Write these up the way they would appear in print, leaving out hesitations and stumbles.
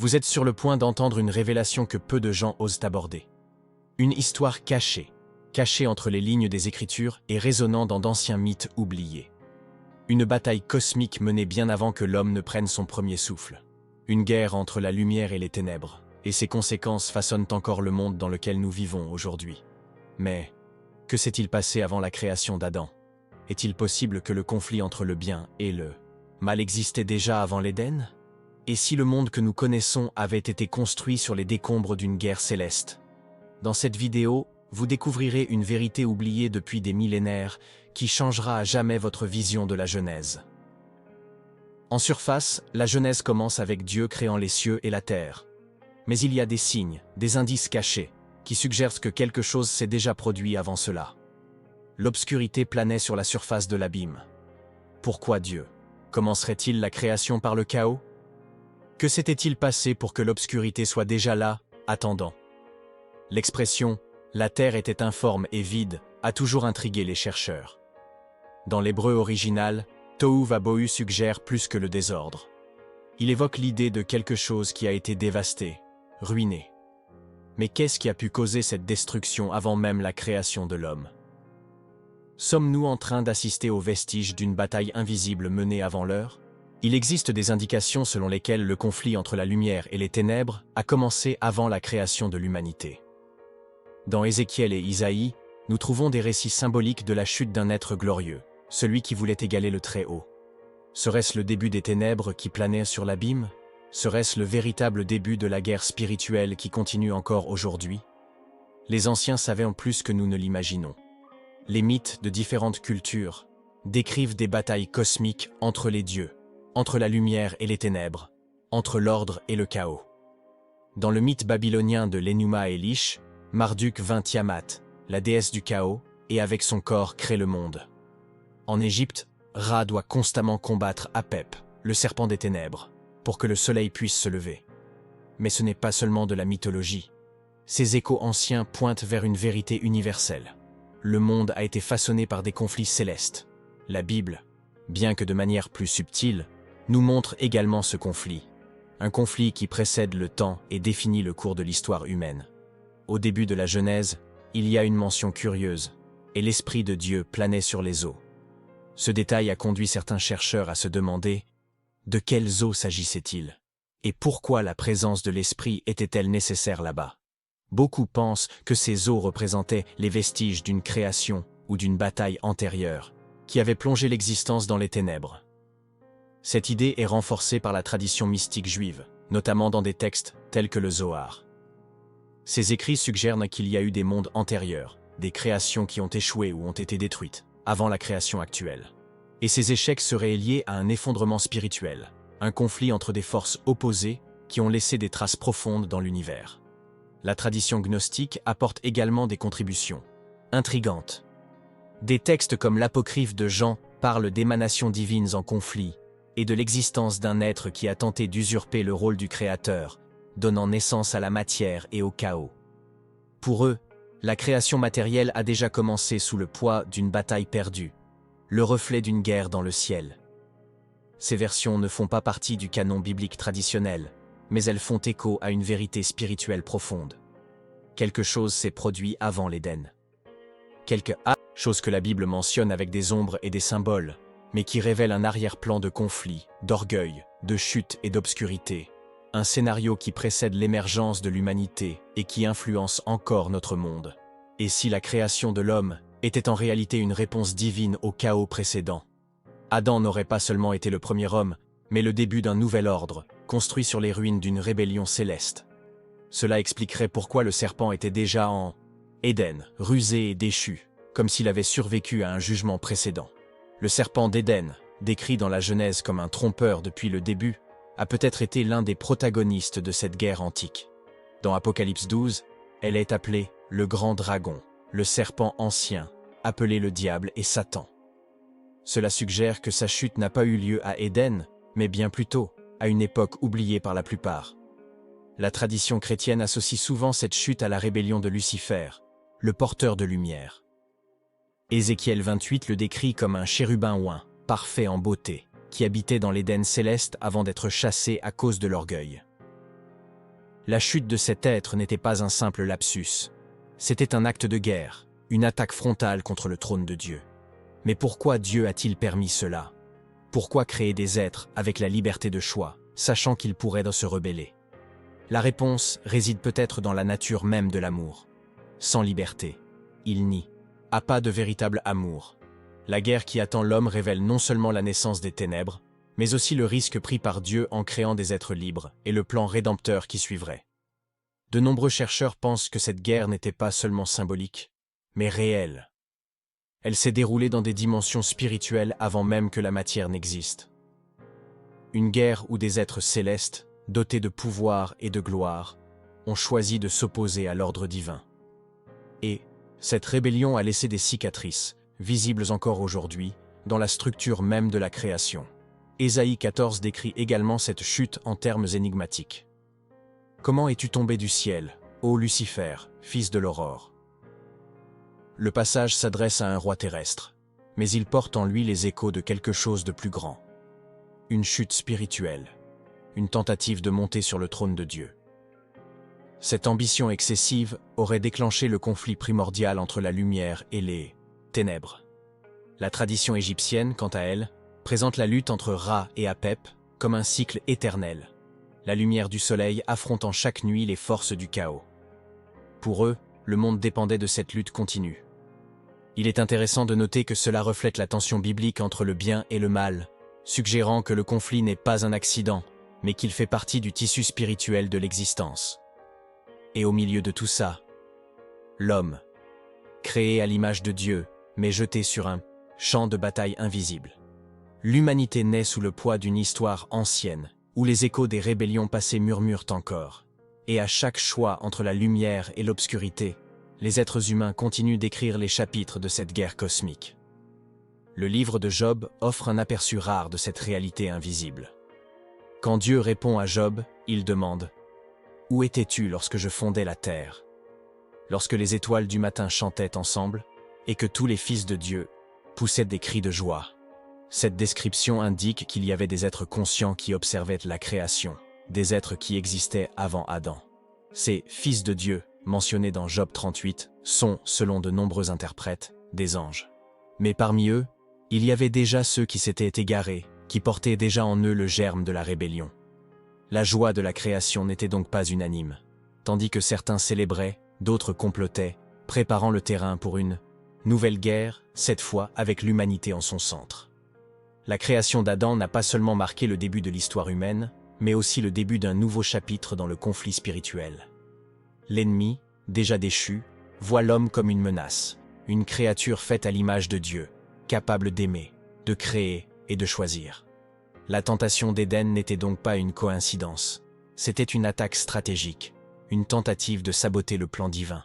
Vous êtes sur le point d'entendre une révélation que peu de gens osent aborder. Une histoire cachée entre les lignes des Écritures et résonnant dans d'anciens mythes oubliés. Une bataille cosmique menée bien avant que l'homme ne prenne son premier souffle. Une guerre entre la lumière et les ténèbres, et ses conséquences façonnent encore le monde dans lequel nous vivons aujourd'hui. Mais, que s'est-il passé avant la création d'Adam? Est-il possible que le conflit entre le bien et le mal existait déjà avant l'Éden? Et si le monde que nous connaissons avait été construit sur les décombres d'une guerre céleste? Dans cette vidéo, vous découvrirez une vérité oubliée depuis des millénaires qui changera à jamais votre vision de la Genèse. En surface, la Genèse commence avec Dieu créant les cieux et la terre. Mais il y a des signes, des indices cachés, qui suggèrent que quelque chose s'est déjà produit avant cela. L'obscurité planait sur la surface de l'abîme. Pourquoi Dieu commencerait-il la création par le chaos? Que s'était-il passé pour que l'obscurité soit déjà là, attendant? L'expression « la terre était informe et vide » a toujours intrigué les chercheurs. Dans l'hébreu original, Tohu Vabohu suggère plus que le désordre. Il évoque l'idée de quelque chose qui a été dévasté, ruiné. Mais qu'est-ce qui a pu causer cette destruction avant même la création de l'homme? Sommes-nous en train d'assister aux vestiges d'une bataille invisible menée avant l'heure? Il existe des indications selon lesquelles le conflit entre la lumière et les ténèbres a commencé avant la création de l'humanité. Dans Ézéchiel et Isaïe, nous trouvons des récits symboliques de la chute d'un être glorieux, celui qui voulait égaler le Très-Haut. Serait-ce le début des ténèbres qui planaient sur l'abîme? Serait-ce le véritable début de la guerre spirituelle qui continue encore aujourd'hui? Les anciens savaient en plus que nous ne l'imaginons. Les mythes de différentes cultures décrivent des batailles cosmiques entre les dieux, entre la lumière et les ténèbres, entre l'ordre et le chaos. Dans le mythe babylonien de l'Enuma Elish, Marduk vainc Tiamat, la déesse du chaos, et avec son corps crée le monde. En Égypte, Ra doit constamment combattre Apep, le serpent des ténèbres, pour que le soleil puisse se lever. Mais ce n'est pas seulement de la mythologie. Ces échos anciens pointent vers une vérité universelle. Le monde a été façonné par des conflits célestes. La Bible, bien que de manière plus subtile, nous montre également ce conflit. Un conflit qui précède le temps et définit le cours de l'histoire humaine. Au début de la Genèse, il y a une mention curieuse, et l'Esprit de Dieu planait sur les eaux. Ce détail a conduit certains chercheurs à se demander de quelles eaux s'agissait-il, et pourquoi la présence de l'Esprit était-elle nécessaire là-bas. Beaucoup pensent que ces eaux représentaient les vestiges d'une création ou d'une bataille antérieure, qui avait plongé l'existence dans les ténèbres. Cette idée est renforcée par la tradition mystique juive, notamment dans des textes tels que le Zohar. Ces écrits suggèrent qu'il y a eu des mondes antérieurs, des créations qui ont échoué ou ont été détruites, avant la création actuelle. Et ces échecs seraient liés à un effondrement spirituel, un conflit entre des forces opposées qui ont laissé des traces profondes dans l'univers. La tradition gnostique apporte également des contributions intrigantes. Des textes comme l'apocryphe de Jean parlent d'émanations divines en conflit et de l'existence d'un être qui a tenté d'usurper le rôle du Créateur, donnant naissance à la matière et au chaos. Pour eux, la création matérielle a déjà commencé sous le poids d'une bataille perdue, le reflet d'une guerre dans le ciel. Ces versions ne font pas partie du canon biblique traditionnel, mais elles font écho à une vérité spirituelle profonde. Quelque chose s'est produit avant l'Éden. Chose que la Bible mentionne avec des ombres et des symboles, mais qui révèle un arrière-plan de conflit, d'orgueil, de chute et d'obscurité. Un scénario qui précède l'émergence de l'humanité et qui influence encore notre monde. Et si la création de l'homme était en réalité une réponse divine au chaos précédent? Adam n'aurait pas seulement été le premier homme, mais le début d'un nouvel ordre, construit sur les ruines d'une rébellion céleste. Cela expliquerait pourquoi le serpent était déjà en Éden, rusé et déchu, comme s'il avait survécu à un jugement précédent. Le serpent d'Éden, décrit dans la Genèse comme un trompeur depuis le début, a peut-être été l'un des protagonistes de cette guerre antique. Dans Apocalypse 12, elle est appelée le grand dragon, le serpent ancien, appelé le diable et Satan. Cela suggère que sa chute n'a pas eu lieu à Éden, mais bien plutôt à une époque oubliée par la plupart. La tradition chrétienne associe souvent cette chute à la rébellion de Lucifer, le porteur de lumière. Ézéchiel 28 le décrit comme un chérubin oint, parfait en beauté, qui habitait dans l'Éden céleste avant d'être chassé à cause de l'orgueil. La chute de cet être n'était pas un simple lapsus. C'était un acte de guerre, une attaque frontale contre le trône de Dieu. Mais pourquoi Dieu a-t-il permis cela? Pourquoi créer des êtres avec la liberté de choix, sachant qu'ils pourraient se rebeller? La réponse réside peut-être dans la nature même de l'amour. Sans liberté, il nie. A pas de véritable amour. La guerre qui attend l'homme révèle non seulement la naissance des ténèbres, mais aussi le risque pris par Dieu en créant des êtres libres et le plan rédempteur qui suivrait. De nombreux chercheurs pensent que cette guerre n'était pas seulement symbolique, mais réelle. Elle s'est déroulée dans des dimensions spirituelles avant même que la matière n'existe. Une guerre où des êtres célestes, dotés de pouvoir et de gloire, ont choisi de s'opposer à l'ordre divin. Et cette rébellion a laissé des cicatrices, visibles encore aujourd'hui, dans la structure même de la création. Ésaïe 14 décrit également cette chute en termes énigmatiques. « Comment es-tu tombé du ciel, ô Lucifer, fils de l'aurore ?» Le passage s'adresse à un roi terrestre, mais il porte en lui les échos de quelque chose de plus grand. Une chute spirituelle, une tentative de monter sur le trône de Dieu. Cette ambition excessive aurait déclenché le conflit primordial entre la lumière et les ténèbres. La tradition égyptienne, quant à elle, présente la lutte entre Ra et Apep comme un cycle éternel, la lumière du soleil affrontant chaque nuit les forces du chaos. Pour eux, le monde dépendait de cette lutte continue. Il est intéressant de noter que cela reflète la tension biblique entre le bien et le mal, suggérant que le conflit n'est pas un accident, mais qu'il fait partie du tissu spirituel de l'existence. Et au milieu de tout ça, l'homme, créé à l'image de Dieu, mais jeté sur un champ de bataille invisible. L'humanité naît sous le poids d'une histoire ancienne, où les échos des rébellions passées murmurent encore. Et à chaque choix entre la lumière et l'obscurité, les êtres humains continuent d'écrire les chapitres de cette guerre cosmique. Le livre de Job offre un aperçu rare de cette réalité invisible. Quand Dieu répond à Job, il demande « Où étais-tu lorsque je fondais la terre ?» Lorsque les étoiles du matin chantaient ensemble, et que tous les fils de Dieu poussaient des cris de joie. Cette description indique qu'il y avait des êtres conscients qui observaient la création, des êtres qui existaient avant Adam. Ces fils de Dieu, mentionnés dans Job 38, sont, selon de nombreux interprètes, des anges. Mais parmi eux, il y avait déjà ceux qui s'étaient égarés, qui portaient déjà en eux le germe de la rébellion. La joie de la création n'était donc pas unanime. Tandis que certains célébraient, d'autres complotaient, préparant le terrain pour une nouvelle guerre, cette fois avec l'humanité en son centre. La création d'Adam n'a pas seulement marqué le début de l'histoire humaine, mais aussi le début d'un nouveau chapitre dans le conflit spirituel. L'ennemi, déjà déchu, voit l'homme comme une menace, une créature faite à l'image de Dieu, capable d'aimer, de créer et de choisir. La tentation d'Éden n'était donc pas une coïncidence, c'était une attaque stratégique, une tentative de saboter le plan divin.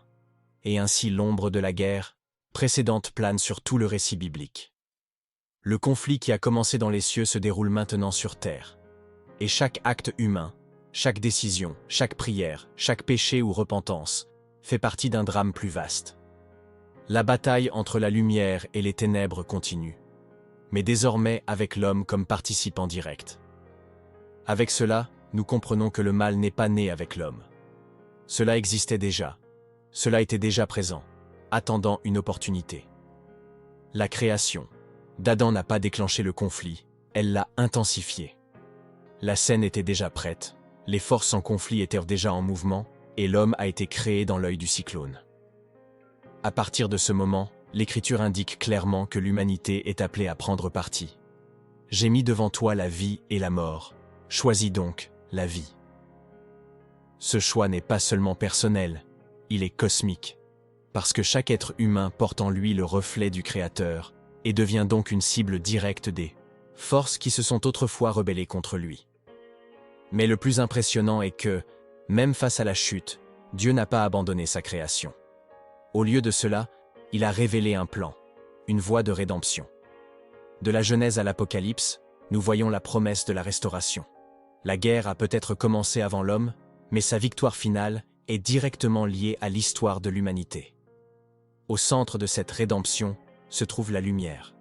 Et ainsi l'ombre de la guerre précédente plane sur tout le récit biblique. Le conflit qui a commencé dans les cieux se déroule maintenant sur terre. Et chaque acte humain, chaque décision, chaque prière, chaque péché ou repentance fait partie d'un drame plus vaste. La bataille entre la lumière et les ténèbres continue, mais désormais avec l'homme comme participant direct. Avec cela, nous comprenons que le mal n'est pas né avec l'homme. Cela existait déjà, cela était déjà présent, attendant une opportunité. La création d'Adam n'a pas déclenché le conflit, elle l'a intensifié. La scène était déjà prête, les forces en conflit étaient déjà en mouvement, et l'homme a été créé dans l'œil du cyclone. À partir de ce moment, l'Écriture indique clairement que l'humanité est appelée à prendre parti. « J'ai mis devant toi la vie et la mort, choisis donc la vie. » Ce choix n'est pas seulement personnel, il est cosmique, parce que chaque être humain porte en lui le reflet du Créateur et devient donc une cible directe des forces qui se sont autrefois rebellées contre lui. Mais le plus impressionnant est que, même face à la chute, Dieu n'a pas abandonné sa création. Au lieu de cela, il a révélé un plan, une voie de rédemption. De la Genèse à l'Apocalypse, nous voyons la promesse de la restauration. La guerre a peut-être commencé avant l'homme, mais sa victoire finale est directement liée à l'histoire de l'humanité. Au centre de cette rédemption se trouve la lumière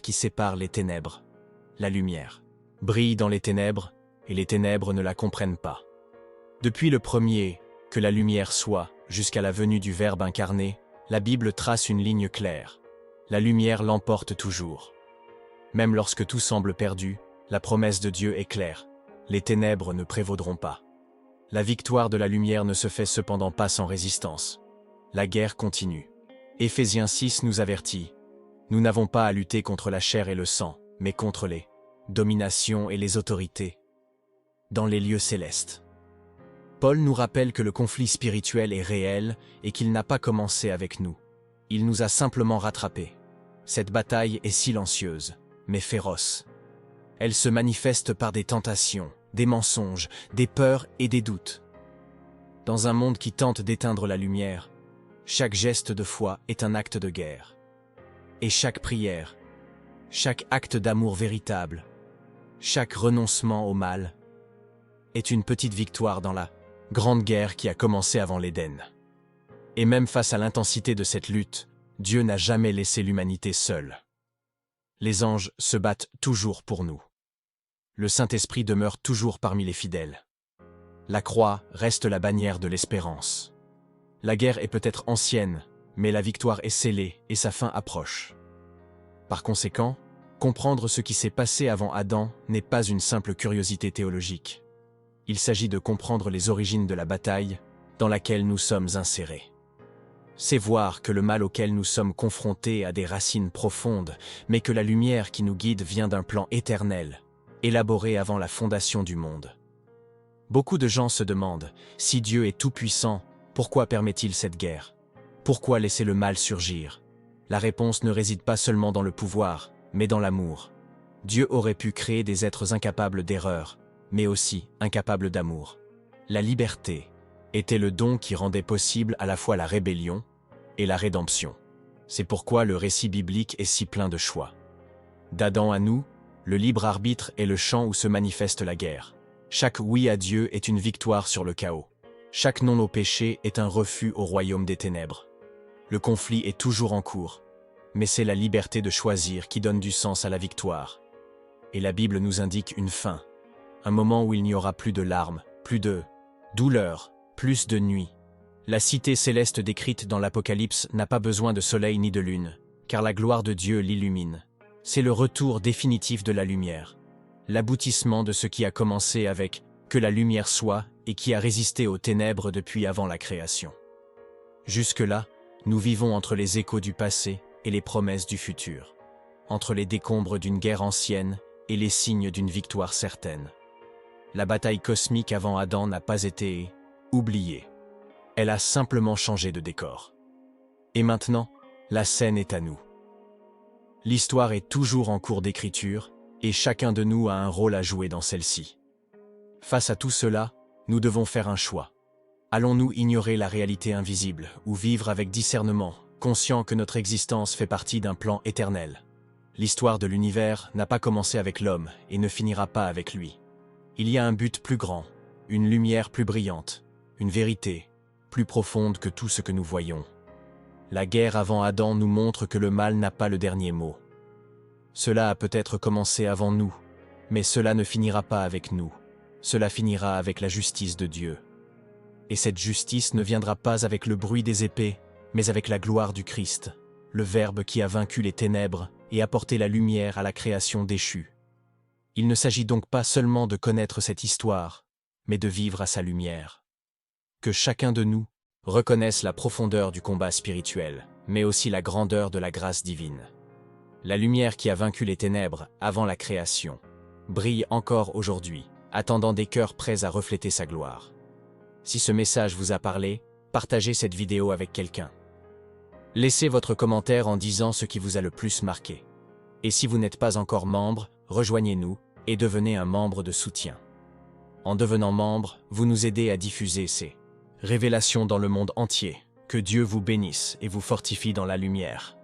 qui sépare les ténèbres. La lumière brille dans les ténèbres, et les ténèbres ne la comprennent pas. Depuis le premier « que la lumière soit » jusqu'à la venue du Verbe incarné, la Bible trace une ligne claire. La lumière l'emporte toujours. Même lorsque tout semble perdu, la promesse de Dieu est claire. Les ténèbres ne prévaudront pas. La victoire de la lumière ne se fait cependant pas sans résistance. La guerre continue. Éphésiens 6 nous avertit. Nous n'avons pas à lutter contre la chair et le sang, mais contre les dominations et les autorités dans les lieux célestes. Paul nous rappelle que le conflit spirituel est réel et qu'il n'a pas commencé avec nous. Il nous a simplement rattrapés. Cette bataille est silencieuse, mais féroce. Elle se manifeste par des tentations, des mensonges, des peurs et des doutes. Dans un monde qui tente d'éteindre la lumière, chaque geste de foi est un acte de guerre. Et chaque prière, chaque acte d'amour véritable, chaque renoncement au mal, est une petite victoire dans la grande guerre qui a commencé avant l'Éden. Et même face à l'intensité de cette lutte, Dieu n'a jamais laissé l'humanité seule. Les anges se battent toujours pour nous. Le Saint-Esprit demeure toujours parmi les fidèles. La croix reste la bannière de l'espérance. La guerre est peut-être ancienne, mais la victoire est scellée et sa fin approche. Par conséquent, comprendre ce qui s'est passé avant Adam n'est pas une simple curiosité théologique. Il s'agit de comprendre les origines de la bataille dans laquelle nous sommes insérés. C'est voir que le mal auquel nous sommes confrontés a des racines profondes, mais que la lumière qui nous guide vient d'un plan éternel, élaboré avant la fondation du monde. Beaucoup de gens se demandent, si Dieu est tout-puissant, pourquoi permet-il cette guerre? Pourquoi laisser le mal surgir? La réponse ne réside pas seulement dans le pouvoir, mais dans l'amour. Dieu aurait pu créer des êtres incapables d'erreur, mais aussi incapables d'amour. La liberté était le don qui rendait possible à la fois la rébellion et la rédemption. C'est pourquoi le récit biblique est si plein de choix. D'Adam à nous, le libre arbitre est le champ où se manifeste la guerre. Chaque oui à Dieu est une victoire sur le chaos. Chaque non au péché est un refus au royaume des ténèbres. Le conflit est toujours en cours, mais c'est la liberté de choisir qui donne du sens à la victoire. Et la Bible nous indique une fin. Un moment où il n'y aura plus de larmes, plus de douleur, plus de nuit. La cité céleste décrite dans l'Apocalypse n'a pas besoin de soleil ni de lune, car la gloire de Dieu l'illumine. C'est le retour définitif de la lumière, l'aboutissement de ce qui a commencé avec « que la lumière soit » et qui a résisté aux ténèbres depuis avant la création. Jusque-là, nous vivons entre les échos du passé et les promesses du futur, entre les décombres d'une guerre ancienne et les signes d'une victoire certaine. La bataille cosmique avant Adam n'a pas été oubliée. Elle a simplement changé de décor. Et maintenant, la scène est à nous. L'histoire est toujours en cours d'écriture et chacun de nous a un rôle à jouer dans celle-ci. Face à tout cela, nous devons faire un choix. Allons-nous ignorer la réalité invisible ou vivre avec discernement, conscient que notre existence fait partie d'un plan éternel? L'histoire de l'univers n'a pas commencé avec l'homme et ne finira pas avec lui. Il y a un but plus grand, une lumière plus brillante, une vérité plus profonde que tout ce que nous voyons. La guerre avant Adam nous montre que le mal n'a pas le dernier mot. Cela a peut-être commencé avant nous, mais cela ne finira pas avec nous. Cela finira avec la justice de Dieu. Et cette justice ne viendra pas avec le bruit des épées, mais avec la gloire du Christ, le Verbe qui a vaincu les ténèbres et apporté la lumière à la création déchue. Il ne s'agit donc pas seulement de connaître cette histoire, mais de vivre à sa lumière. Que chacun de nous reconnaisse la profondeur du combat spirituel, mais aussi la grandeur de la grâce divine. La lumière qui a vaincu les ténèbres avant la création brille encore aujourd'hui, attendant des cœurs prêts à refléter sa gloire. Si ce message vous a parlé, partagez cette vidéo avec quelqu'un. Laissez votre commentaire en disant ce qui vous a le plus marqué. Et si vous n'êtes pas encore membre, rejoignez-nous et devenez un membre de soutien. En devenant membre, vous nous aidez à diffuser ces révélations dans le monde entier. Que Dieu vous bénisse et vous fortifie dans la lumière.